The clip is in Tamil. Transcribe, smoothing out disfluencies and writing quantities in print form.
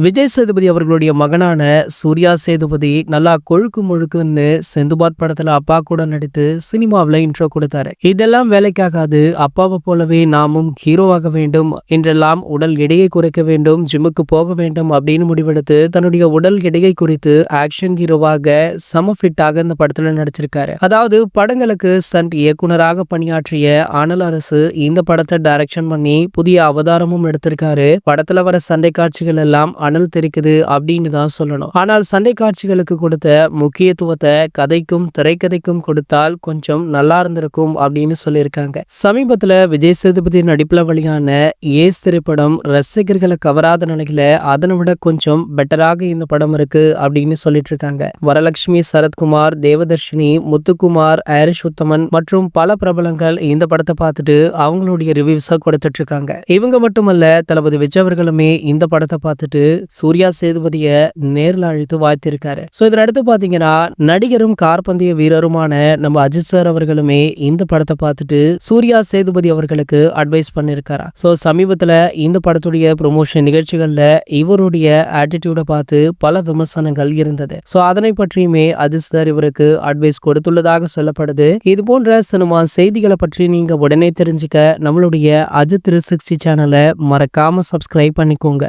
விஜய் சேதுபதி அவர்களுடைய மகனான சூர்யா சேதுபதி நல்லா கொழுக்கு முழுக்குன்னு செந்துபாத் படத்துல அப்பா கூட நடித்து சினிமாவில் இன்ட்ரோ கொடுத்தாரு. இதெல்லாம் வேலைக்காகாது, அப்பாவை போலவே நாமும் ஹீரோவாக வேண்டும் என்றெல்லாம் உடல் எடையை குறைக்க வேண்டும், ஜிம்முக்கு போக வேண்டும் அப்படின்னு முடிவெடுத்து தன்னுடைய உடல் எடையை குறித்து ஆக்ஷன் ஹீரோவாக சம ஃபிட்டாக இந்த படத்துல நடிச்சிருக்காரு. அதாவது படங்களுக்கு சன் இயக்குனராக பணியாற்றிய அனல் அரசு இந்த படத்தை டைரக்ஷன் பண்ணி புதிய அவதாரமும் எடுத்திருக்காரு. படத்துல வர சண்டை காட்சிகள் எல்லாம் அனல் தெரிக்குது அப்படின்னு தான் சொல்லணும். ஆனால் சண்டை காட்சிகளுக்கு கொடுத்த முக்கியத்துவத்தை கதைக்கும் திரைக்கதைக்கும் கொடுத்தால் கொஞ்சம் நல்லா இருந்திருக்கும் அப்படின்னு சொல்லியிருக்காங்க. சமீபத்துல விஜய் சேதுபதி நடிப்புல வெளியான ஏஸ் திரைப்படம் ரசிகர்களை கவராத நிலையில அதனை விட கொஞ்சம் பெட்டராக இந்த படம் இருக்கு அப்படின்னு சொல்லிட்டு இருக்காங்க. வரலட்சுமி, சரத்குமார், தேவதர்ஷினி, முத்துக்குமார், ஆரிஷ் உத்தமன் மற்றும் பல பிரபலங்கள் இந்த படத்தை பார்த்துட்டு அவங்களுடைய ரிவ்யூஸை கொடுத்துட்டு இருக்காங்க. இவங்க மட்டுமல்ல, தளபதி விஜய் அவர்களுமே இந்த படத்தை பார்த்துட்டு சூர்யா சேதுபதிய நேர்ல அழைத்து வாழ்த்திருக்காரு. சோ இதனடுத்து பாத்தீங்கன்னா நடிகரும் கார்பந்தய வீரருமான நம்ம அஜித் சார் அவர்களுமே இந்த படத்தை பார்த்துட்டு சூர்யா சேதுபதி அவர்களுக்கு அட்வைஸ் பண்ணிருக்காரா. சோ சமீபத்துல இந்த படத்துடைய ப்ரொமோஷன் நிகழ்ச்சிகள்ல இவருடைய ஆட்டிடியூட பார்த்து பல விமர்சனங்கள் இருந்தது. சோ அதனை பற்றியுமே அஜித் சார் இவருக்கு அட்வைஸ் கொடுத்துள்ளதாக சொல்லப்படுது. இது போன்ற சினிமா செய்திகளை பற்றி நீங்க உடனே தெரிஞ்சுக்க நம்மளுடைய அஜித் 360 சேனலை மறக்காம சப்ஸ்கிரைப் பண்ணிக்கோங்க.